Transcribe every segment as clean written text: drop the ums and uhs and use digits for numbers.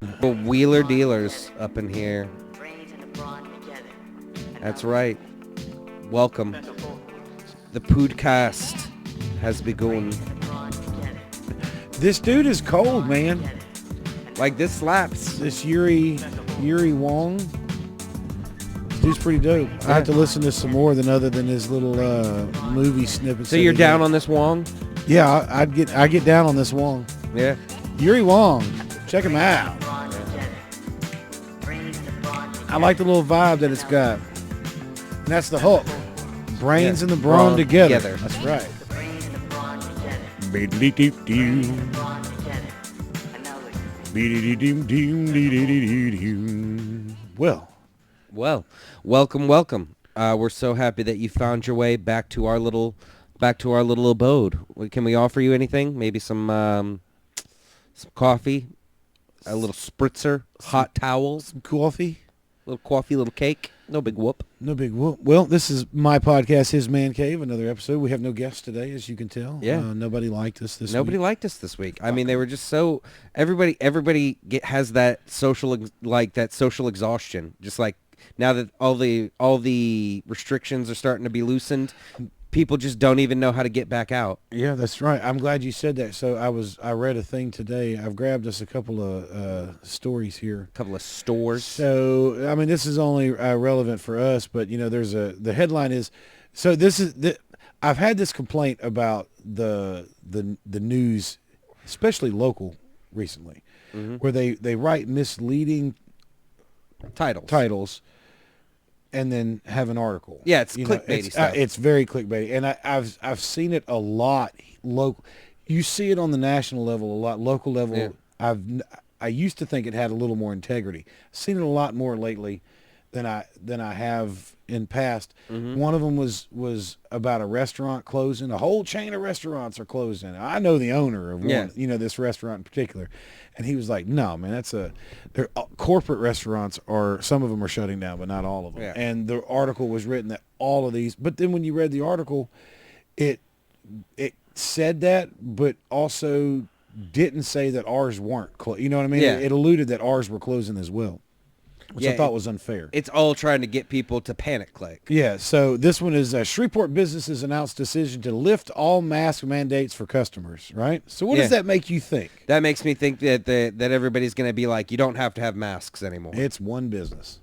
Well, wheeler dealers up in here. That's right. Welcome. The podcast has begun. This dude is cold, man. Like, this slaps. This Yuri Wong. This dude's pretty dope. I have to listen to some more other than his little movie snippets. So you're down on this Wong? Yeah, I get down on this Wong. Yeah. Yuri Wong. Check him out. I like the little vibe that it's got. And that's the hook. Brains and the brawn together. That's right. Well, welcome. We're so happy that you found your way back to our little abode. Can we offer you anything? Maybe some coffee, a little spritzer, hot towels, Some coffee. little coffee, little cake. No big whoop. No big whoop. Well, this is my podcast, His Man Cave, another episode. We have no guests today, as you can tell. Yeah. Nobody liked us this Nobody week. liked us this week. I mean, they were just so everybody has that social exhaustion. Just like now that all the restrictions are starting to be loosened, people just don't even know how to get back out. Yeah, that's right. I'm glad you said that. So I read a thing today. I've grabbed us a couple of stories here. A couple of stores. So, I mean, this is only relevant for us, but the headline is, so this is I've had this complaint about the news, especially local recently, where they write misleading titles and then have an article. Yeah, it's clickbaity stuff. It's very clickbaity, and I've seen it a lot. Local, you see it on the national level a lot. Local level, yeah. I used to think it had a little more integrity. I've seen it a lot more lately than I have in past. One of them was about a restaurant closing. A whole chain of restaurants are closing. I know the owner of one, this restaurant in particular, and he was like, "No, man, their corporate restaurants are, some of them are shutting down, but not all of them." Yeah. And the article was written that all of these, but then when you read the article, it said that, but also didn't say that ours weren't closed. You know what I mean? Yeah. It alluded that ours were closing as well, which I thought was unfair. It's all trying to get people to panic click. Yeah, so this one is Shreveport businesses announced decision to lift all mask mandates for customers, right? So what does that make you think? That makes me think that everybody's going to be like, you don't have to have masks anymore. It's one business.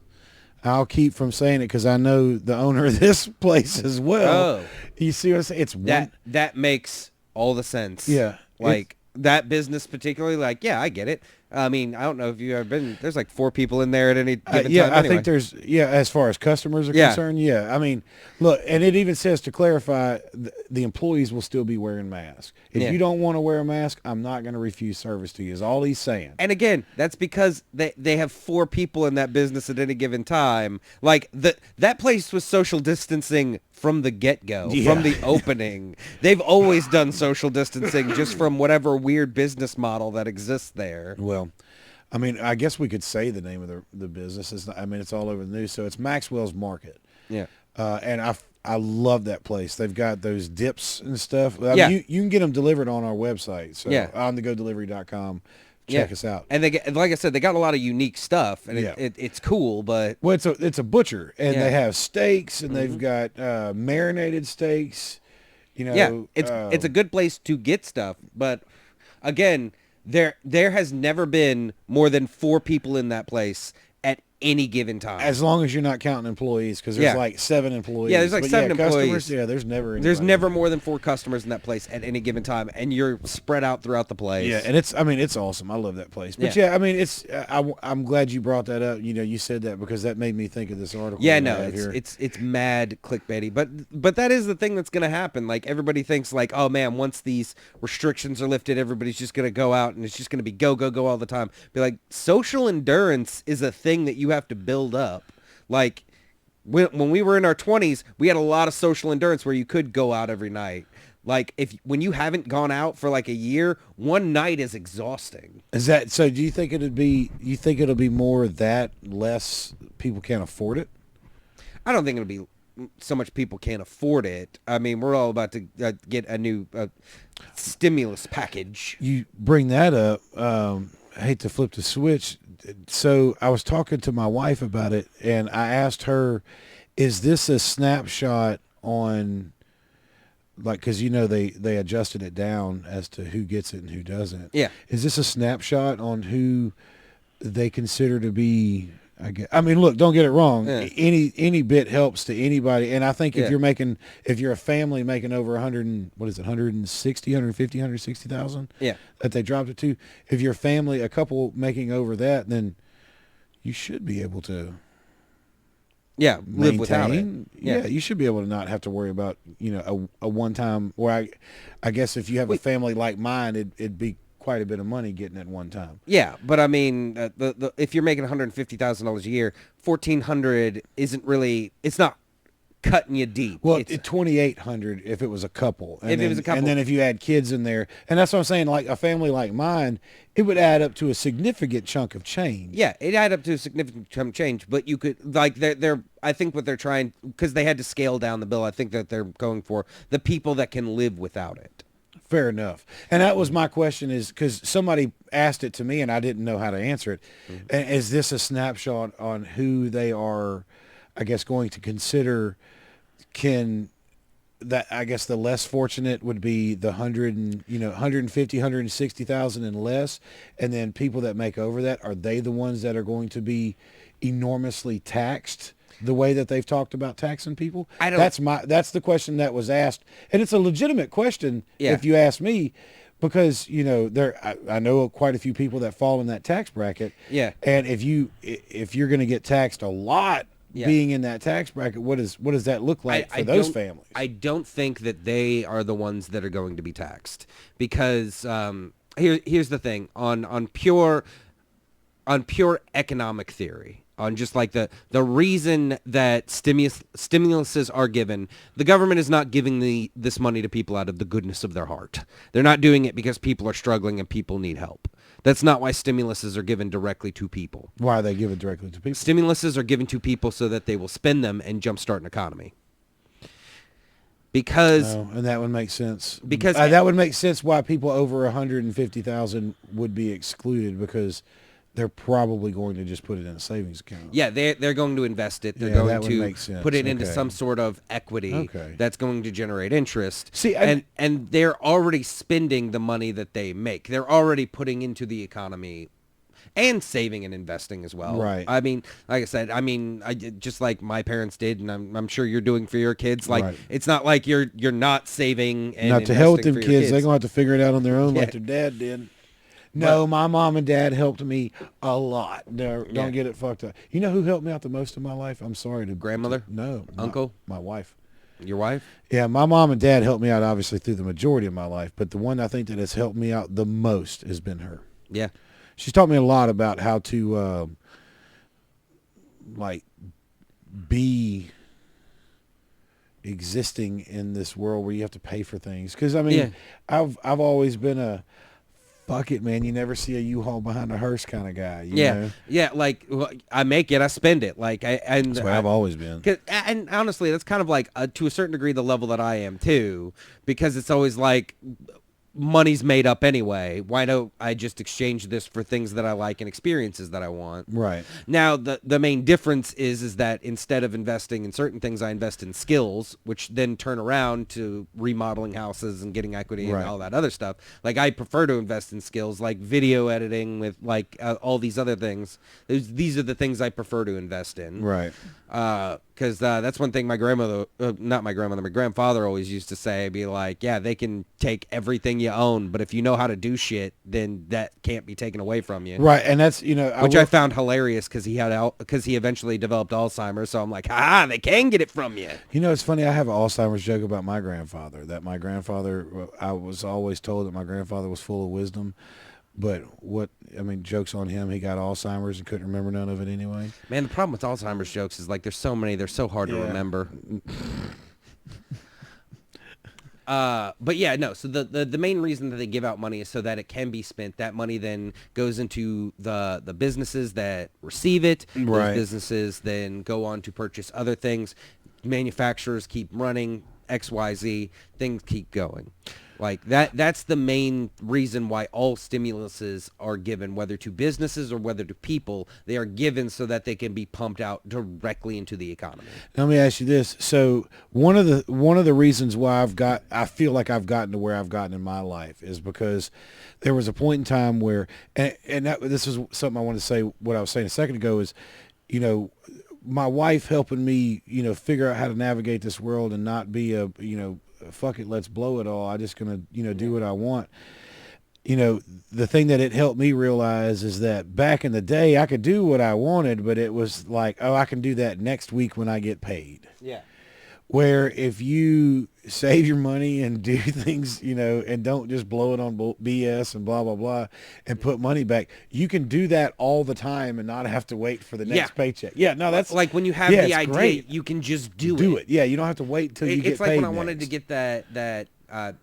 I'll keep from saying it because I know the owner of this place as well. Oh. You see what I'm saying? It's one. That makes all the sense. Yeah. Like, that business particularly, like, yeah, I get it. I mean, I don't know if you've ever been, there's like 4 people in there at any given time I anyway. think there's, as far as customers are concerned, I mean, look, and it even says, to clarify, the employees will still be wearing masks. If you don't want to wear a mask, I'm not going to refuse service to you, is all he's saying. And again, that's because they have 4 people in that business at any given time. Like, that place was social distancing from the get-go, from the opening. They've always done social distancing just from whatever weird business model that exists there. Well, I mean, I guess we could say the name of the business. It's all over the news. So it's Maxwell's Market. Yeah. And I love that place. They've got those dips and stuff. I Yeah. mean, you can get them delivered on our website. So on thegodelivery.com. Check us out. And like I said, they got a lot of unique stuff, and it's cool. But well, it's a butcher, and they have steaks, and they've got marinated steaks. It's a good place to get stuff. But again, there has never been more than 4 people in that place at any given time. As long as you're not counting employees, because there's like 7 employees. Yeah, there's like 7 employees. Customers, there's never anybody. There's never more than 4 customers in that place at any given time, and you're spread out throughout the place. Yeah, and it's awesome. I love that place. But I mean, I'm glad you brought that up. You said that because that made me think of this article. Yeah, no, it's mad clickbaity. But that is the thing that's going to happen. Like, everybody thinks like, oh man, once these restrictions are lifted, everybody's just going to go out and it's just going to be go all the time. Be like, social endurance is a thing that you have to build up. Like, when we were in our 20s, we had a lot of social endurance where you could go out every night. Like, when you haven't gone out for like a year, one night is exhausting. Is that so? Do you think it'll be more that less people can't afford it? I don't think it'll be so much people can't afford it. I mean, we're all about to get a new stimulus package. You bring that up. I hate to flip the switch. So I was talking to my wife about it, and I asked her, "Is this a snapshot on, like, because they adjusted it down as to who gets it and who doesn't? Yeah. Is this a snapshot on who they consider to be?" I mean, look, don't get it wrong. Yeah. Any bit helps to anybody, and I think Yeah. if you're a family making over 100 and what is it, 160, 150, 160,000, Yeah. that they dropped it to. If you're a family, a couple making over that, then you should be able to Yeah. Live maintain. without it. Yeah, you should be able to not have to worry about a one time. Or I guess if you have a family like mine, it'd be quite a bit of money getting at one time. Yeah, but I mean, if you're making $150,000 a year, 1,400 isn't really. It's not cutting you deep. Well, It's, 2,800 if it was a couple. And If it then, was a couple. and then if you add kids in there, and that's what I'm saying. Like a family like mine, it would add up to a significant chunk of change. yeah, it added up to a significant chunk of change, but you could like they're. I think what they're trying, because they had to scale down the bill. I think that they're going for the people that can live without it. Fair enough. And that was my question, is because somebody asked it to me and I didn't know how to answer it. Mm-hmm. Is this a snapshot on who they are, I guess, going to consider I guess the less fortunate would be the 150, 160,000 and less. And then people that make over that, are they the ones that are going to be enormously taxed the way that they've talked about taxing people? That's the question that was asked, and it's a legitimate question. Yeah. If you ask me, because I know quite a few people that fall in that tax bracket. Yeah. And if you're going to get taxed a lot, Yeah. being in that tax bracket, what does that look like for those families? I don't think that they are the ones that are going to be taxed, because here's the thing on pure economic theory. On just like the reason that stimuluses are given, the government is not giving this money to people out of the goodness of their heart. They're not doing it because people are struggling and people need help. That's not why stimuluses are given directly to people. Why are they given directly to people? Stimuluses are given to people so that they will spend them and jumpstart an economy. Because and that would make sense. Because that would make sense why people over 150,000 would be excluded, because they're probably going to just put it in a savings account. Yeah, they're going to invest it. They're Yeah, going that would to make sense. put it into Okay. some sort of equity that's going to generate interest. See, and they're already spending the money that they make. They're already putting into the economy and saving and investing as well. Right. I mean, like I said, just like my parents did, and I'm sure you're doing for your kids. Like, Right. it's not like you're not saving and Not to hell with them investing for your kids. They're going to have to figure it out on their own, Yeah. like their dad did. No, my mom and dad helped me a lot. Don't get it fucked up. You know who helped me out the most in my life? I'm sorry to Grandmother? No, Uncle? my wife. Your wife? Yeah, my mom and dad helped me out obviously through the majority of my life, but the one I think that has helped me out the most has been her. Yeah. She's taught me a lot about how to like be existing in this world where you have to pay for things. Because I mean, I've always been a fuck it, man. You never see a U-Haul behind a hearse kind of guy. You know? Yeah. Like, I make it, I spend it. Like, That's where I've always been. And honestly, that's kind of like to a certain degree the level that I am too, because it's always like, money's made up anyway. Why don't I just exchange this for things that I like and experiences that I want? Right. Now, the main difference is that instead of investing in certain things, I invest in skills, which then turn around to remodeling houses and getting equity and all that other stuff. Like, I prefer to invest in skills like video editing with like all these other things. These are the things I prefer to invest in. Right. Because that's one thing my grandfather always used to say, be like, yeah, they can take everything you own, but if you know how to do shit, then that can't be taken away from you. Right, and that's, which I found hilarious because he eventually developed Alzheimer's, so I'm like, they can get it from you. It's funny, I have an Alzheimer's joke about my grandfather, I was always told that my grandfather was full of wisdom. But jokes on him. He got Alzheimer's and couldn't remember none of it anyway. Man, the problem with Alzheimer's jokes is like there's so many, they're so hard to remember. But yeah, no. So the main reason that they give out money is so that it can be spent. That money then goes into the businesses that receive it. Right. Those businesses then go on to purchase other things. Manufacturers keep running. XYZ, things keep going. Like that's the main reason why all stimuluses are given, whether to businesses or whether to people. They are given so that they can be pumped out directly into the economy. Now, let me ask you this. So one of the reasons why I feel like I've gotten to where I've gotten in my life is because there was a point in time where, this is something I wanted to say, what I was saying a second ago is, my wife helping me, figure out how to navigate this world and not be fuck it, let's blow it all. I'm just going to, do what I want. The thing that it helped me realize is that back in the day I could do what I wanted, but it was like, oh, I can do that next week when I get paid. Yeah. Where if you save your money and do things, and don't just blow it on BS and blah, blah, blah, and put money back, you can do that all the time and not have to wait for the next paycheck. Yeah, no, that's... Like when you have the idea, great. You can just do it. Yeah, you don't have to wait until you get paid. It's like when I wanted to get that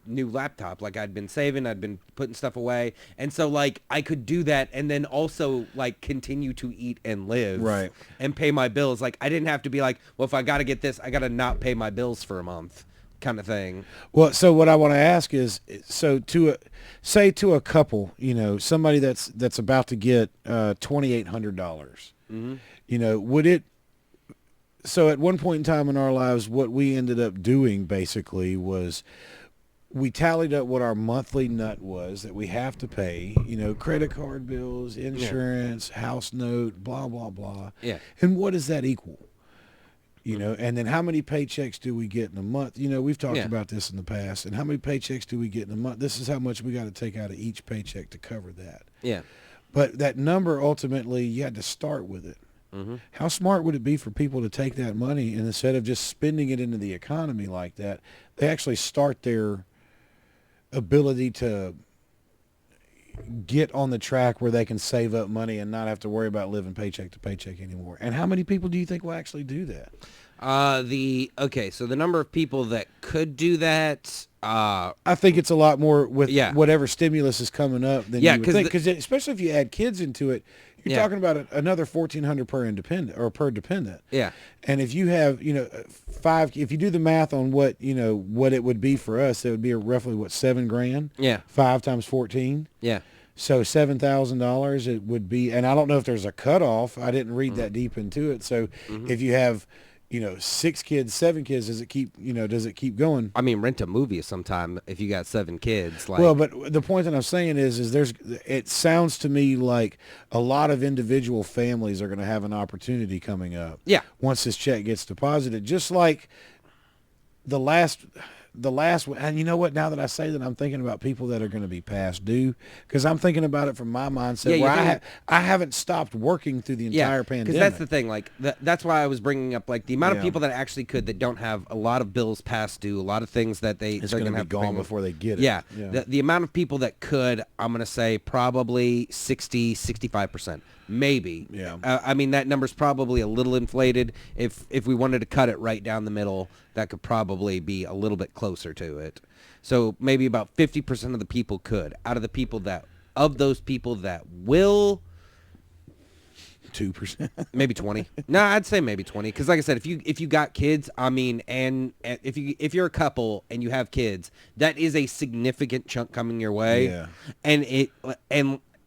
new laptop. Like I'd been saving, I'd been putting stuff away, and so like I could do that and then also like continue to eat and live, right, and pay my bills. Like I didn't have to be like, well, if I got to get this, I got to not pay my bills for a month, kind of thing. Well, so what I want to ask is, so to a couple, somebody that's about to get $2,800, would it? So at one point in time in our lives, what we ended up doing basically was, we tallied up what our monthly nut was that we have to pay, credit card bills, insurance, house note, blah, blah, blah. Yeah. And what does that equal? And then how many paychecks do we get in a month? We've talked about this in the past. And how many paychecks do we get in a month? This is how much we got to take out of each paycheck to cover that. Yeah. But that number, ultimately, you had to start with it. Mm-hmm. How smart would it be for people to take that money and instead of just spending it into the economy like that, they actually start their ability to get on the track where they can save up money and not have to worry about living paycheck to paycheck anymore? And how many people do you think will actually do that? So the number of people that could do that, I think it's a lot more with whatever stimulus is coming up than you would think. Because especially if you add kids into it, you're talking about another $1,400 per independent or per dependent. Yeah. And if you have, if you do the math on what it would be for us, it would be roughly $7,000. Yeah. 5 times 14. Yeah. So $7,000 it would be, and I don't know if there's a cutoff. I didn't read that deep into it. So if you have, 6 kids, 7 kids, does it keep going? I mean, rent a movie sometime if you got 7 kids. Like, well, but the point that I'm saying is it sounds to me like a lot of individual families are going to have an opportunity coming up. Yeah. Once this check gets deposited, just like the last, and you know what? Now that I say that, I'm thinking about people that are going to be past due, because I'm thinking about it from my mindset where I haven't stopped working through the entire pandemic. Because that's the thing. Like that's why I was bringing up like the amount of people that actually could, that don't have a lot of bills past due, a lot of things that they're going to have gone before they get it. Yeah. The amount of people that could, I'm going to say probably 65%. Maybe. Yeah. I mean, that number's probably a little inflated. If we wanted to cut it right down the middle, that could probably be a little bit closer to it. So maybe about 50% of the people could. Out of those people that will, 2%, maybe 20. No, I'd say maybe 20. Because like I said, if you got kids, I mean, and if you're a couple and you have kids, that is a significant chunk coming your way. Yeah.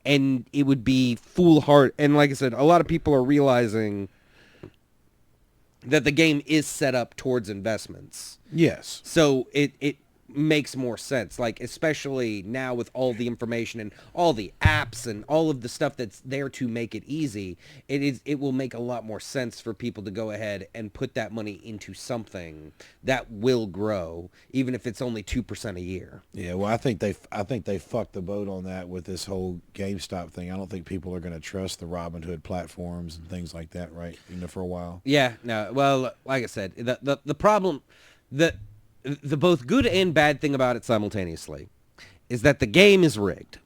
And it would be foolhardy. And like I said, a lot of people are realizing that the game is set up towards investments. Yes. So it makes more sense, like especially now with all the information and all the apps and all of the stuff that's there to make it easy. It will make a lot more sense for people to go ahead and put that money into something that will grow, even if it's only 2% a year. Yeah, well, I think they fucked the boat on that with this whole GameStop thing. I don't think people are going to trust the Robinhood platforms and things like that, right? For a while. Yeah, no. Well, like I said, the problem, the both good and bad thing about it simultaneously is that the game is rigged.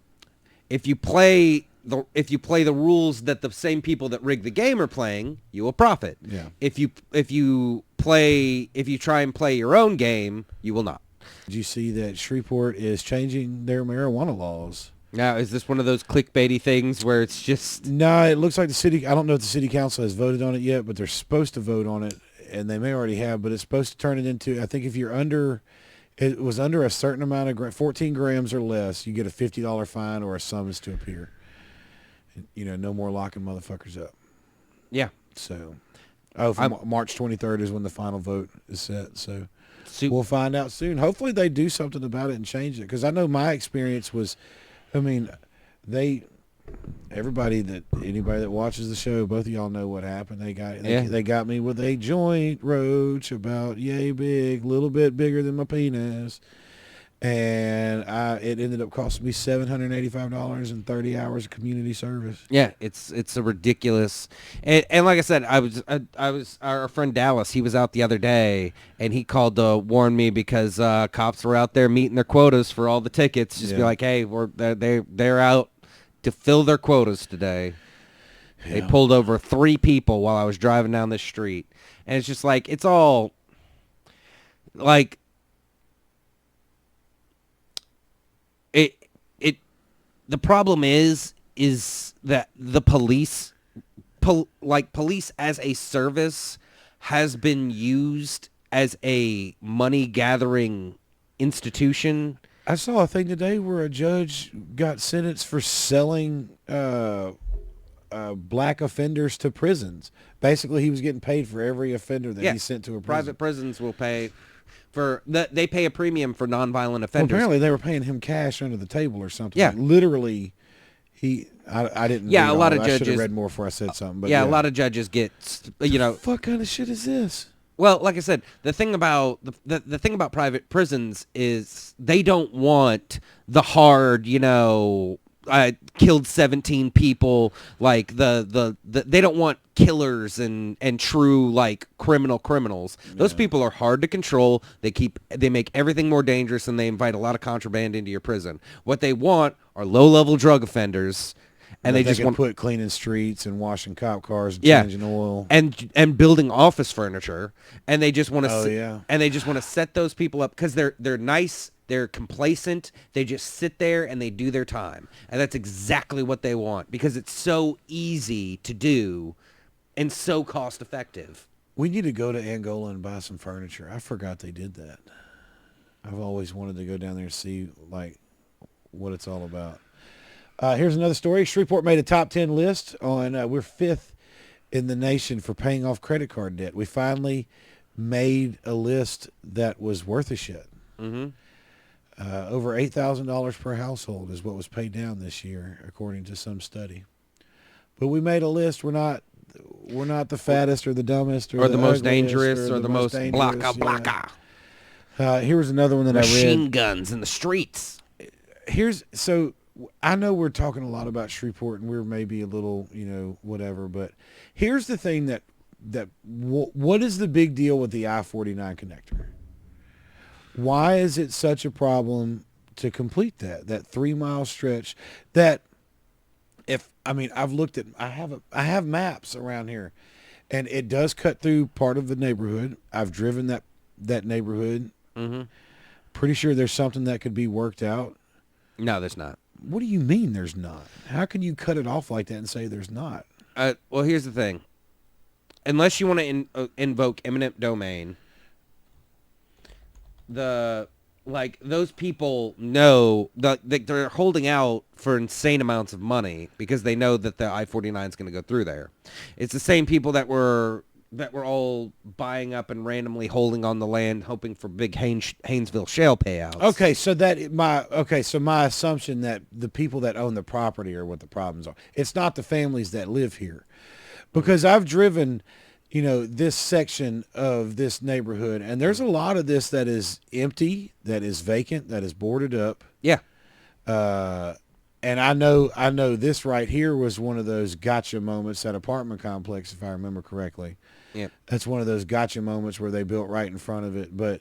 If you play the rules that the same people that rig the game are playing, you will profit. Yeah. If you try and play your own game, you will not. Did you see that Shreveport is changing their marijuana laws? Now, is this one of those clickbaity things where it's just... No, it looks like the city... I don't know if the city council has voted on it yet, but they're supposed to vote on it, and they may already have, but it's supposed to turn it into... I think if you're under it was under a certain amount of 14 grams or less, you get a $50 fine or a summons to appear. You know, no more locking motherfuckers up. Yeah. So, March 23rd is when the final vote is set. So, we'll find out soon. Hopefully, they do something about it and change it. Because I know my experience was, I mean, anybody that watches the show, both of y'all know what happened. They got me with a joint roach about yay big, little bit bigger than my penis. And it ended up costing me $785 and 30 hours of community service. Yeah, it's a ridiculous, and like I said, I was our friend Dallas. He was out the other day, and he called to warn me because cops were out there meeting their quotas for all the tickets. Just be like, hey, they're out to fill their quotas today. Yeah. They pulled over 3 people while I was driving down this street, and it's just like it's all like. The problem is that the police as a service has been used as a money gathering institution. I saw a thing today where a judge got sentenced for selling black offenders to prisons. Basically, he was getting paid for every offender that he sent to a prison. Private prisons will pay. They pay a premium for nonviolent offenders. Well, apparently, they were paying him cash under the table or something. Yeah, like, literally, I didn't. Yeah, a lot of judges. I should have read more before I said something. But a lot of judges get. What kind of shit is this? Well, like I said, the thing about the thing about private prisons is they don't want the hard, killed 17 people, like the they don't want killers and true like criminals. Those people are hard to control. They make everything more dangerous, and they invite a lot of contraband into your prison. What they want are low-level drug offenders, and they just want to put cleaning streets and washing cop cars and changing oil and building office furniture, and they just want to and they just want to set those people up because they're nice. They're complacent. They just sit there and they do their time. And that's exactly what they want because it's so easy to do and so cost effective. We need to go to Angola and buy some furniture. I forgot they did that. I've always wanted to go down there and see like what it's all about. Here's another story. Shreveport made a top 10 list on we're 5th in the nation for paying off credit card debt. We finally made a list that was worth a shit. Mm-hmm. Over $8,000 per household is what was paid down this year, according to some study. But we made a list. We're not the fattest or the dumbest or the most dangerous or the most blacka. Here was another one that I read. Machine guns in the streets. So I know we're talking a lot about Shreveport and we're maybe a little, whatever. But here's the thing what is the big deal with the I-49 connector? Why is it such a problem to complete that 3-mile stretch that I've looked at, I have maps around here and it does cut through part of the neighborhood. I've driven that neighborhood. Mm-hmm. Pretty sure there's something that could be worked out. No, there's not. What do you mean there's not? How can you cut it off like that and say there's not? Well, here's the thing. Unless you want to invoke eminent domain, those people know that they're holding out for insane amounts of money because they know that the I-49 is going to go through there. It's the same people that were all buying up and randomly holding on the land, hoping for big Haynesville shale payouts. So my assumption that the people that own the property are what the problems are. It's not the families that live here, because I've driven, this section of this neighborhood, and there's a lot of this that is empty, that is vacant, that is boarded up. Yeah. And I know this right here was one of those gotcha moments at apartment complex, if I remember correctly. Yeah. That's one of those gotcha moments where they built right in front of it. But,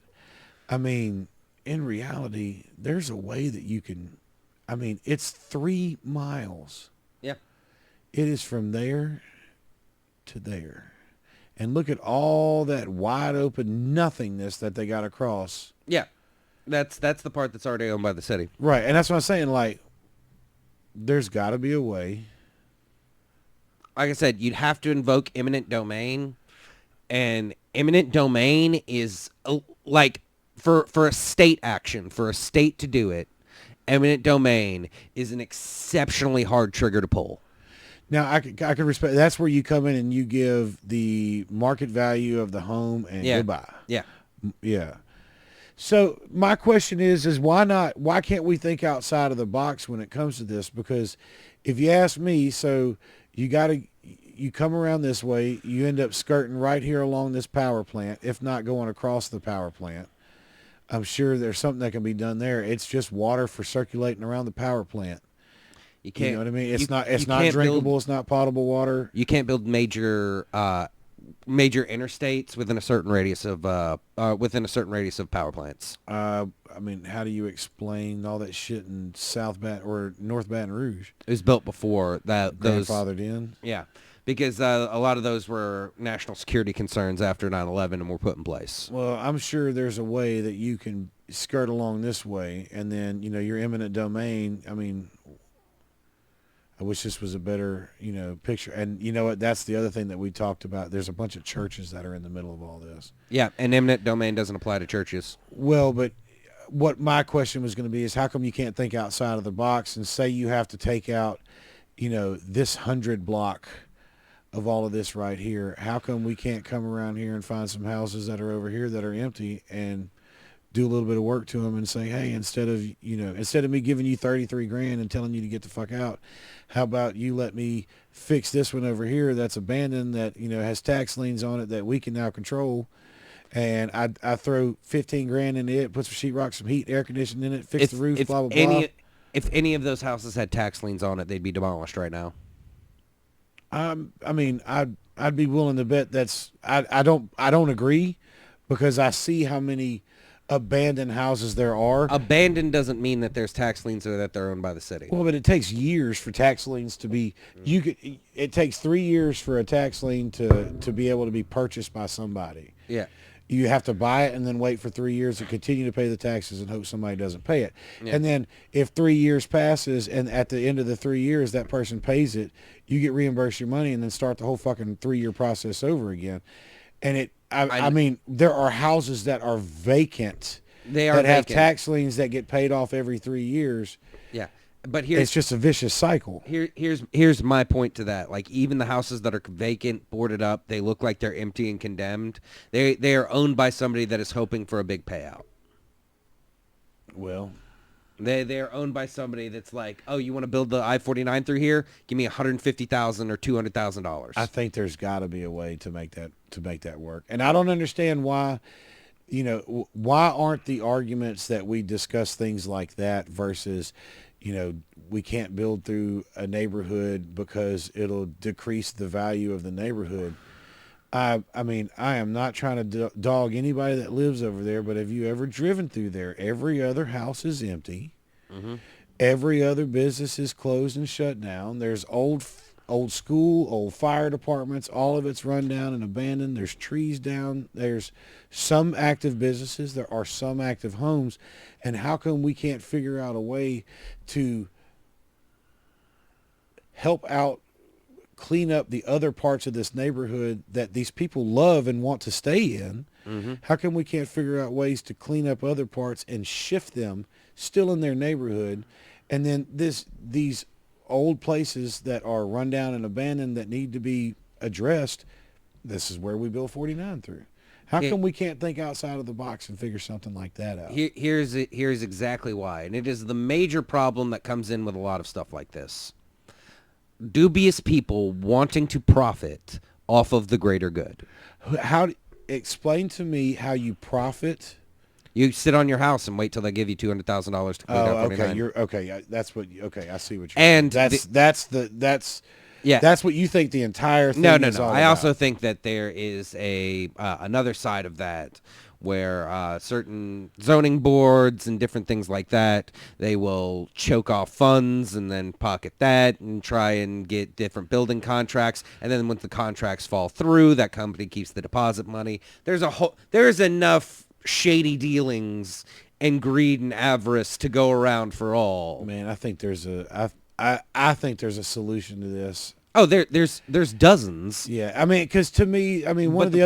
in reality, there's a way that you can, it's 3 miles. Yeah. It is from there to there. And look at all that wide open nothingness that they got across. Yeah. That's the part that's already owned by the city. Right. And that's what I'm saying, there's got to be a way. Like I said, you'd have to invoke eminent domain, and eminent domain is for a state action, for a state to do it, eminent domain is an exceptionally hard trigger to pull. Now, I could respect. That's where you come in and you give the market value of the home and Yeah. goodbye. Yeah. Yeah. So my question is why not? Why can't we think outside of the box when it comes to this? Because if you ask me, so you come around this way, you end up skirting right here along this power plant, if not going across the power plant. I'm sure there's something that can be done there. It's just water for circulating around the power plant. You can't. You know what I mean? It's not can't drinkable. It's not potable water. You can't build major interstates within a certain radius of power plants. I mean, how do you explain all that shit in South Baton or North Baton Rouge? It was built before that. Grandfathered in. Yeah, because a lot of those were national security concerns after 9/11 and were put in place. Well, I'm sure there's a way that you can skirt along this way, and then your eminent domain. I mean, I wish this was a better picture. And you know what? That's the other thing that we talked about. There's a bunch of churches that are in the middle of all this. Yeah, and eminent domain doesn't apply to churches. Well, but what my question was going to be is how come you can't think outside of the box and say you have to take out, this 100 block of all of this right here? How come we can't come around here and find some houses that are over here that are empty and do a little bit of work to them and say, hey, instead of me giving you 33 grand and telling you to get the fuck out, how about you let me fix this one over here that's abandoned that, has tax liens on it that we can now control. And I throw 15 grand into it, put some sheetrock, some heat, air conditioning in it, fix the roof, blah, blah, blah. If any of those houses had tax liens on it, they'd be demolished right now. I mean, I'd be willing to bet I don't agree, because I see how many abandoned houses there are. Abandoned doesn't mean that there's tax liens or that they're owned by the city. Well, but it takes years for tax liens to be. It takes 3 years for a tax lien to be able to be purchased by somebody. Yeah. You have to buy it and then wait for 3 years to continue to pay the taxes and hope somebody doesn't pay it. Yeah. And then if 3 years passes and at the end of the 3 years that person pays it, you get reimbursed your money and then start the whole fucking 3-year process over again. And I mean, there are houses that are vacant that have tax liens that get paid off every 3 years. Yeah. But it's just a vicious cycle. Here's my point to that. Like, even the houses that are vacant, boarded up, they look like they're empty and condemned. They are owned by somebody that is hoping for a big payout. Well, they are owned by somebody that's like, oh, you want to build the I-49 through here? Give me $150,000 or $200,000. I think there's got to be a way to make that work, and I don't understand why. Why aren't the arguments that we discuss things like that versus, we can't build through a neighborhood because it'll decrease the value of the neighborhood. I mean, I am not trying to dog anybody that lives over there, but have you ever driven through there? Every other house is empty. Mm-hmm. Every other business is closed and shut down. There's old school, old fire departments. All of it's run down and abandoned. There's trees down. There's some active businesses. There are some active homes. And how come we can't figure out a way to help out, clean up the other parts of this neighborhood that these people love and want to stay in? Mm-hmm. How come we can't figure out ways to clean up other parts and shift them still in their neighborhood? And then these old places that are run down and abandoned that need to be addressed, this is where we build 49 through. How come we can't think outside of the box and figure something like that out? Here's exactly why, and it is the major problem that comes in with a lot of stuff like this. Dubious people wanting to profit off of the greater good. Explain to me how you profit. You sit on your house and wait till they give you $200,000 to clean out 49. Okay. That's what. Okay, I see what you're. And that's yeah. That's what you think the entire thing is all about. I also think that there is another side of that where certain zoning boards and different things like that, they will choke off funds and then pocket that and try and get different building contracts. And then once the contracts fall through, that company keeps the deposit money. There's enough shady dealings and greed and avarice to go around for all. Man, I think there's a solution to this. Oh, there's dozens. Yeah, I mean, because to me, I mean, one of the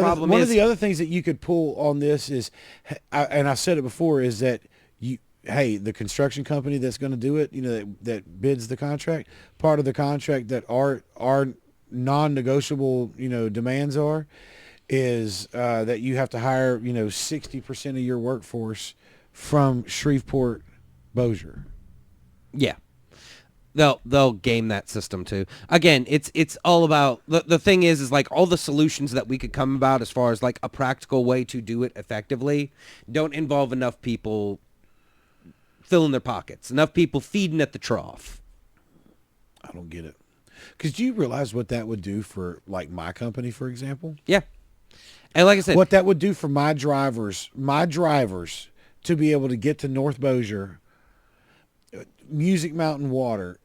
other things that you could pull on this is, and I've said it before, is that the construction company that's going to do it, that bids the contract, part of the contract that our non-negotiable, demands is that you have to hire, 60% of your workforce from Shreveport, Bossier. Yeah. They'll game that system too. Again, it's all about the thing is like all the solutions that we could come about as far as like a practical way to do it effectively don't involve enough people filling their pockets, enough people feeding at the trough. I don't get it. Because do you realize what that would do for like my company, for example? Yeah. And like I said, what that would do for my drivers to be able to get to North Bossier, Music Mountain Water,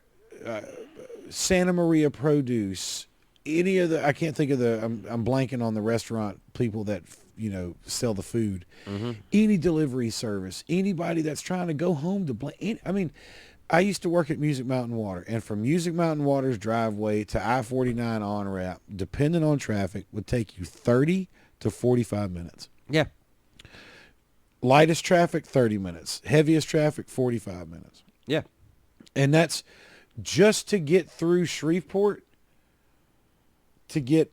Santa Maria Produce, any of the, I can't think of the, I'm blanking on the restaurant people that, sell the food, any delivery service, anybody that's trying to go home to I mean, I used to work at Music Mountain Water, and from Music Mountain Water's driveway to I-49 on-ramp, depending on traffic, would take you 30 to 45 minutes. Yeah. Lightest traffic, 30 minutes. Heaviest traffic, 45 minutes. Yeah. And that's just to get through Shreveport to get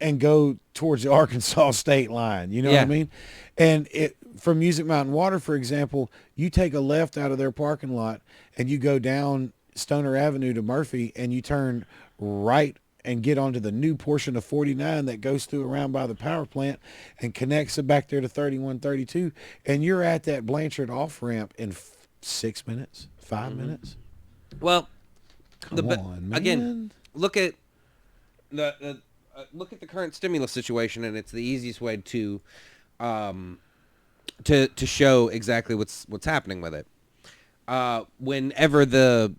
and go towards the Arkansas state line. You know what I mean? And from Music Mountain Water, for example, you take a left out of their parking lot and you go down Stoner Avenue to Murphy and you turn right and get onto the new portion of 49 that goes through around by the power plant and connects it back there to 3132. And you're at that Blanchard off-ramp in 6 minutes, 5 minutes. Well, Come on, man. Again, look at the current stimulus situation, and it's the easiest way to show exactly what's happening with it. Whenever this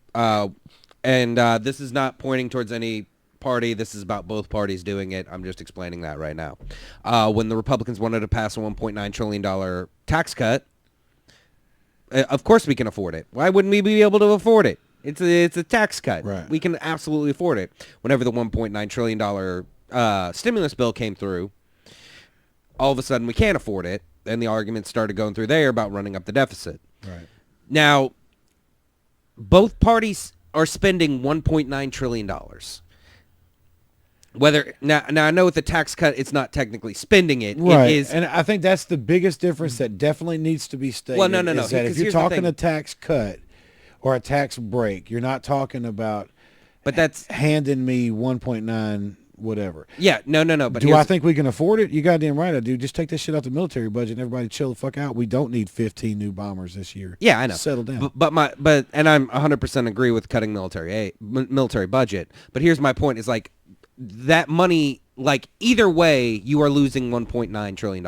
is not pointing towards any party, this is about both parties doing it. I'm just explaining that right now. When the Republicans wanted to pass a $1.9 trillion tax cut, of course we can afford it. Why wouldn't we be able to afford it? It's a tax cut. Right. We can absolutely afford it. Whenever the $1.9 trillion stimulus bill came through, all of a sudden we can't afford it, and the arguments started going through there about running up the deficit. Right. Now, both parties are spending $1.9 trillion. Whether now I know with the tax cut, it's not technically spending it. Right. It is, and I think that's the biggest difference that definitely needs to be stated. Well, no. Is that if you're talking a tax cut or a tax break, you're not talking about. But that's handing me 1.9 whatever. Yeah, no. But do I think we can afford it? You goddamn right I do. Just take this shit out the military budget and everybody chill the fuck out. We don't need 15 new bombers this year. Yeah, I know. Settle down. And I'm 100% agree with cutting military budget. But here's my point: is like that money. Like either way, you are losing $1.9 trillion.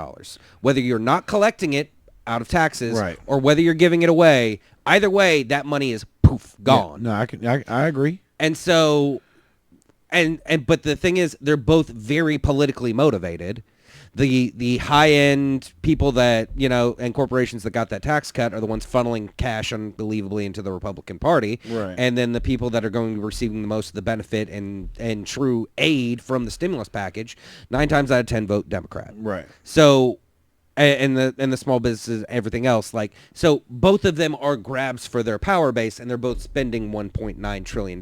Whether you're not collecting it out of taxes, right, or whether you're giving it away, either way, that money is poof gone. Yeah, no, I agree. And so, but the thing is, they're both very politically motivated. The high end people that and corporations that got that tax cut are the ones funneling cash unbelievably into the Republican Party, right? And then the people that are going to be receiving the most of the benefit and true aid from the stimulus package, 9 times out of 10 vote Democrat, right? So, and the small businesses, everything else, like so, both of them are grabs for their power base, and they're both spending $1.9 trillion.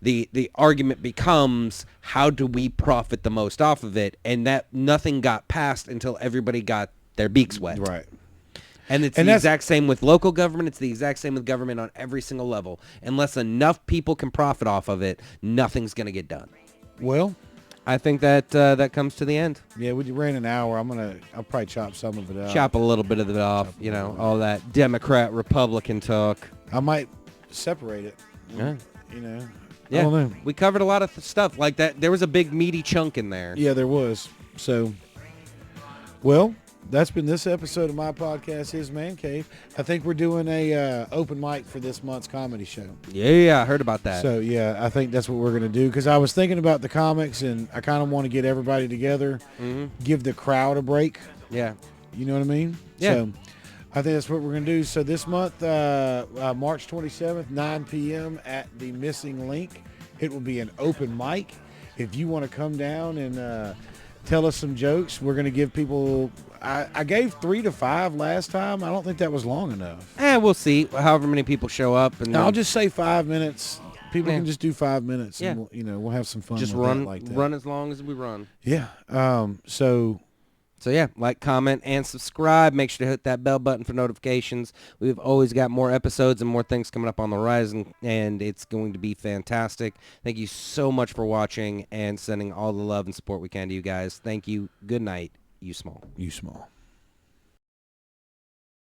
The argument becomes, how do we profit the most off of it? And that nothing got passed until everybody got their beaks wet. Right. And it's the exact same with local government. It's the exact same with government on every single level. Unless enough people can profit off of it, nothing's going to get done. Well, I think that that comes to the end. Yeah, we ran an hour. I'll probably chop some of it out. Chop a little bit of it off, all that Democrat, Republican talk. I might separate it. Yeah. Yeah, I don't know. We covered a lot of stuff like that. There was a big meaty chunk in there. Yeah, there was. So, well, that's been this episode of my podcast, His Man Cave. I think we're doing a open mic for this month's comedy show. Yeah, I heard about that. So, yeah, I think that's what we're going to do. Because I was thinking about the comics, and I kind of want to get everybody together, give the crowd a break. Yeah. You know what I mean? Yeah. So, I think that's what we're going to do. So this month, March 27th, 9 p.m. at the Missing Link It will be an open mic. If you want to come down and tell us some jokes, we're going to give people. I gave 3 to 5 last time. I don't think that was long enough. We'll see. However many people show up, and I'll just say 5 minutes. People can just do 5 minutes, Yeah. and we'll have some fun. just with run, that like that. run as long as we run. Yeah. So yeah, like, comment, and subscribe. Make sure to hit that bell button for notifications. We've always got more episodes and more things coming up on the horizon, and it's going to be fantastic. Thank you so much for watching and sending all the love and support we can to you guys. Thank you. Good night, you small. You small.